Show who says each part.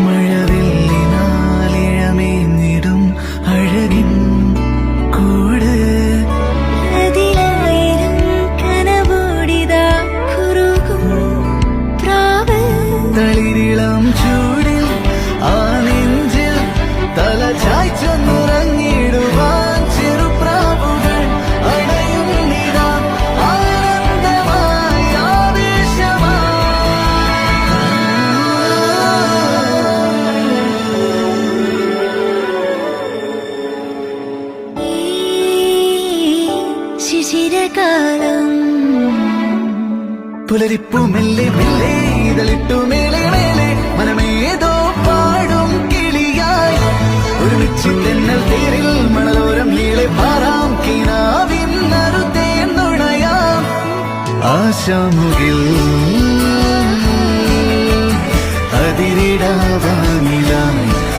Speaker 1: മഴവില്ലിനാലിഴമേഞ്ഞിടും അഴകിൻ കൂട്
Speaker 2: അതിലായിരം കനവോടിതാ കുറുകും പ്രാവ്
Speaker 1: തളിരിളം ചൂടിൽ ആ നെഞ്ചിൽ തല ചായ്ച്ചൊന്നുറങ്ങിടുവാൻ ചെറുപ്രാവുകൾ അണയുന്നിതാ ആനന്ദമായി
Speaker 2: ഈ ശിശിരകാലം
Speaker 1: പുലരിപ്പു മെല്ലെ മെല്ലെ ഇതളിട്ടു മേലെ മേലെ മനമേതോ പാടും കിളിയായി ഒരുമിച്ച് തെന്നൽ തേരിൽ മണലോരം നീളെ പാറാം കിനാവിൻ നറുതേ നുണയാം ആശാമുകിൽ അതിരിടാവാൻ